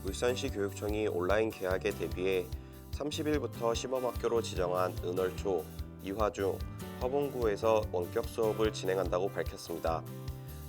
울산시 교육청이 온라인 개학에 대비해 30일부터 시범학교로 지정한 은월초, 이화중, 화봉구에서 원격 수업을 진행한다고 밝혔습니다.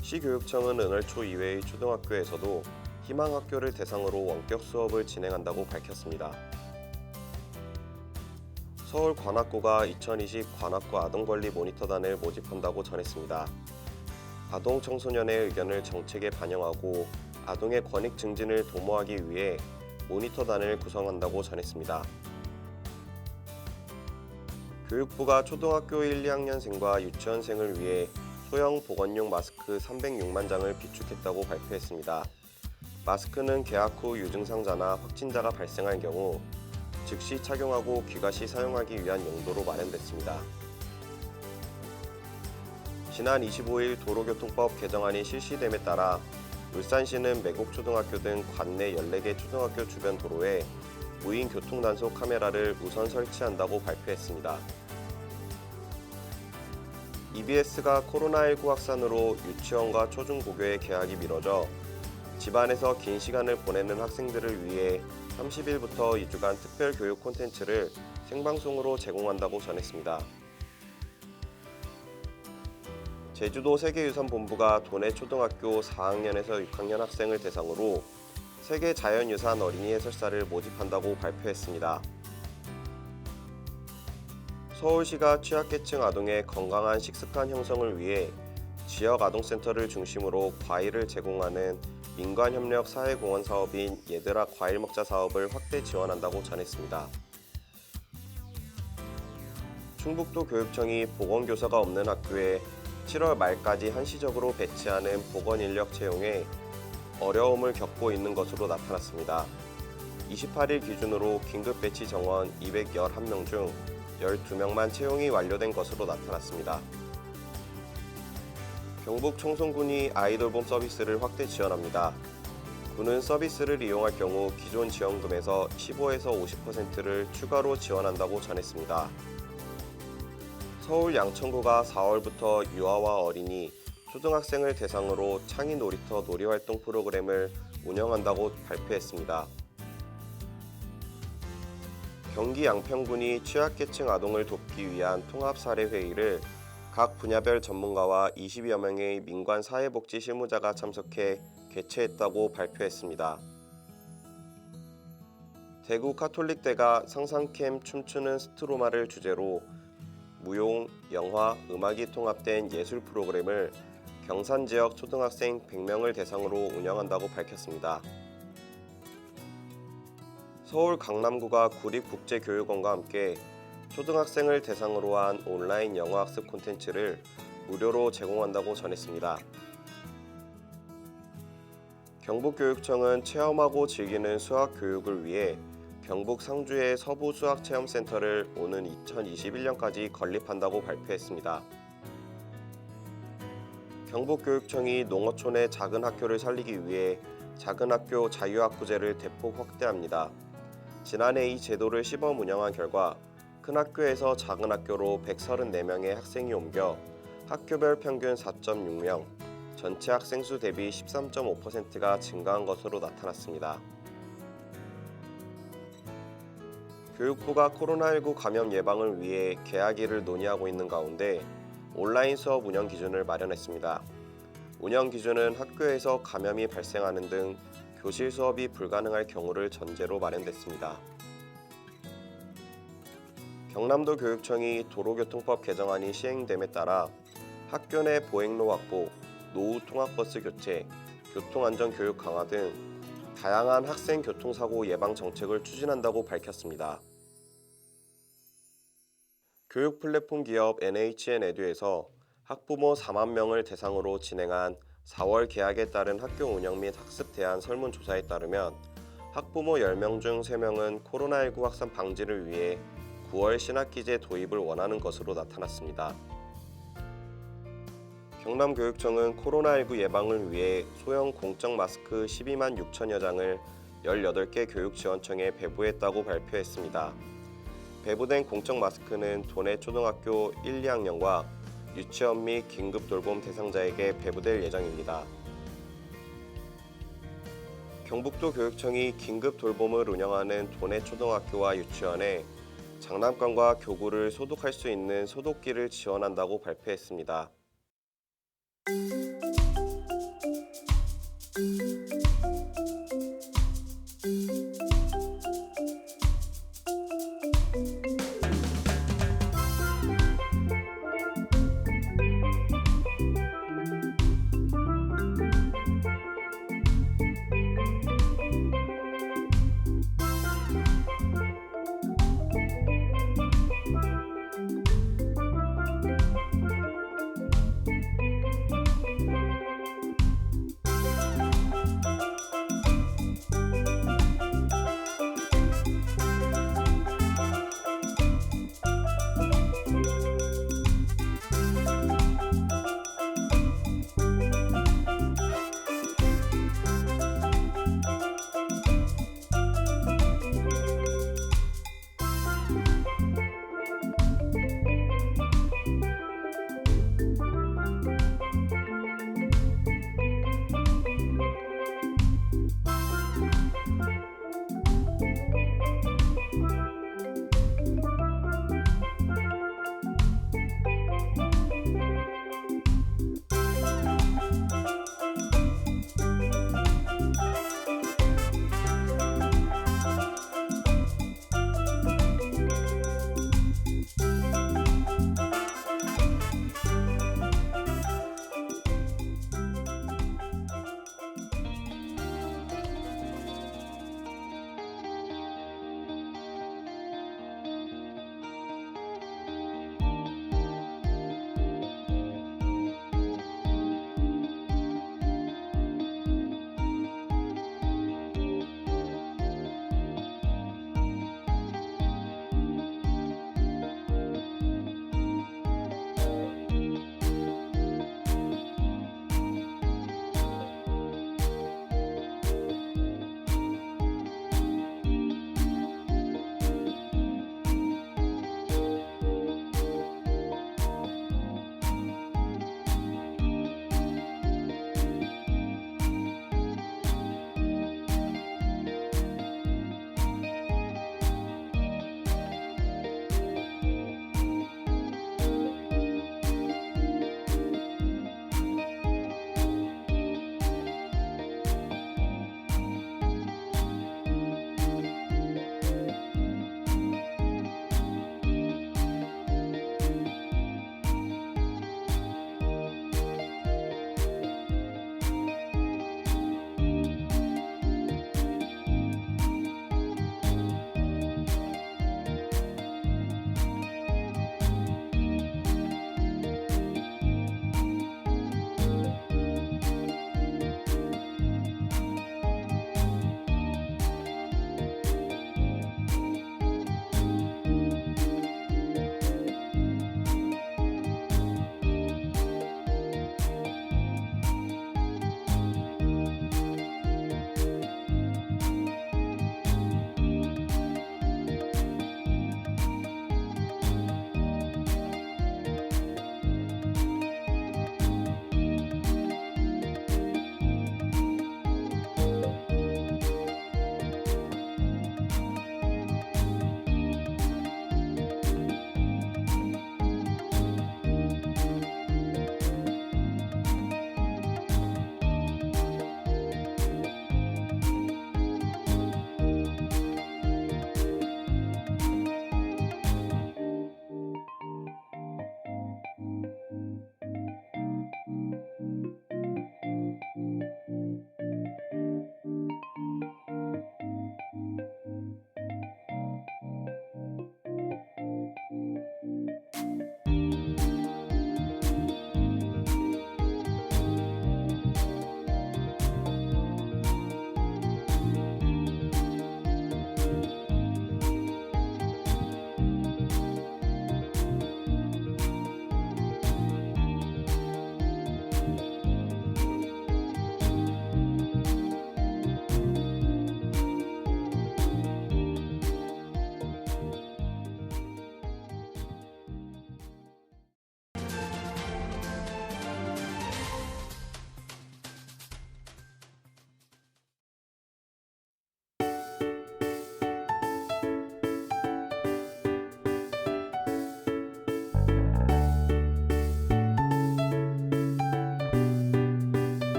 시교육청은 은월초 이외의 초등학교에서도 희망학교를 대상으로 원격 수업을 진행한다고 밝혔습니다. 서울관악구가 2020 관악구 아동권리 모니터단을 모집한다고 전했습니다. 아동 청소년의 의견을 정책에 반영하고 아동의 권익 증진을 도모하기 위해 모니터단을 구성한다고 전했습니다. 교육부가 초등학교 1, 2학년생과 유치원생을 위해 소형 보건용 마스크 306만 장을 비축했다고 발표했습니다. 마스크는 개학 후 유증상자나 확진자가 발생할 경우 즉시 착용하고 귀가 시 사용하기 위한 용도로 마련됐습니다. 지난 25일 도로교통법 개정안이 실시됨에 따라 울산시는 매곡초등학교 등 관내 14개 초등학교 주변 도로에 무인 교통단속 카메라를 우선 설치한다고 발표했습니다. EBS가 코로나19 확산으로 유치원과 초중고교의 개학이 미뤄져 집안에서 긴 시간을 보내는 학생들을 위해 30일부터 2주간 특별교육 콘텐츠를 생방송으로 제공한다고 전했습니다. 제주도 세계유산본부가 도내 초등학교 4학년에서 6학년 학생을 대상으로 세계자연유산 어린이 해설사를 모집한다고 발표했습니다. 서울시가 취약계층 아동의 건강한 식습관 형성을 위해 지역 아동센터를 중심으로 과일을 제공하는 민관협력 사회공헌 사업인 얘들아 과일 먹자 사업을 확대 지원한다고 전했습니다. 충북도 교육청이 보건교사가 없는 학교에 7월 말까지 한시적으로 배치하는 보건인력 채용에 어려움을 겪고 있는 것으로 나타났습니다. 28일 기준으로 긴급 배치 정원 211명 중 12명만 채용이 완료된 것으로 나타났습니다. 경북 청송군이 아이돌봄 서비스를 확대 지원합니다. 군은 서비스를 이용할 경우 기존 지원금에서 15에서 50%를 추가로 지원한다고 전했습니다. 서울 양천구가 4월부터 유아와 어린이, 초등학생을 대상으로 창의 놀이터 놀이활동 프로그램을 운영한다고 발표했습니다. 경기 양평군이 취약계층 아동을 돕기 위한 통합사례회의를 각 분야별 전문가와 20여 명의 민관 사회복지 실무자가 참석해 개최했다고 발표했습니다. 대구 카톨릭대가 상상캠 춤추는 스트로마를 주제로 무용, 영화, 음악이 통합된 예술 프로그램을 경산 지역 초등학생 100명을 대상으로 운영한다고 밝혔습니다. 서울 강남구가 구립국제교육원과 함께 초등학생을 대상으로 한 온라인 영어학습 콘텐츠를 무료로 제공한다고 전했습니다. 경북교육청은 체험하고 즐기는 수학교육을 위해 경북 상주의 서부수학체험센터를 오는 2021년까지 건립한다고 발표했습니다. 경북교육청이 농어촌의 작은 학교를 살리기 위해 작은 학교 자유학구제를 대폭 확대합니다. 지난해 이 제도를 시범 운영한 결과 큰 학교에서 작은 학교로 134명의 학생이 옮겨 학교별 평균 4.6명, 전체 학생 수 대비 13.5%가 증가한 것으로 나타났습니다. 교육부가 코로나19 감염 예방을 위해 개학일을 논의하고 있는 가운데 온라인 수업 운영 기준을 마련했습니다. 운영 기준은 학교에서 감염이 발생하는 등 교실 수업이 불가능할 경우를 전제로 마련됐습니다. 경남도 교육청이 도로교통법 개정안이 시행됨에 따라 학교 내 보행로 확보, 노후 통학버스 교체, 교통안전교육 강화 등 다양한 학생 교통사고 예방 정책을 추진한다고 밝혔습니다. 교육 플랫폼 기업 NHN에듀에서 학부모 4만 명을 대상으로 진행한 4월 개학에 따른 학교 운영 및 학습 대안 설문조사에 따르면 학부모 10명 중 3명은 코로나19 확산 방지를 위해 9월 신학기제 도입을 원하는 것으로 나타났습니다. 경남교육청은 코로나19 예방을 위해 소형 공적 마스크 12만 6천여 장을 18개 교육지원청에 배부했다고 발표했습니다. 배부된 공적 마스크는 도내 초등학교 1, 2학년과 유치원 및 긴급 돌봄 대상자에게 배부될 예정입니다. 경북도 교육청이 긴급 돌봄을 운영하는 도내 초등학교와 유치원에 장난감과 교구를 소독할 수 있는 소독기를 지원한다고 발표했습니다.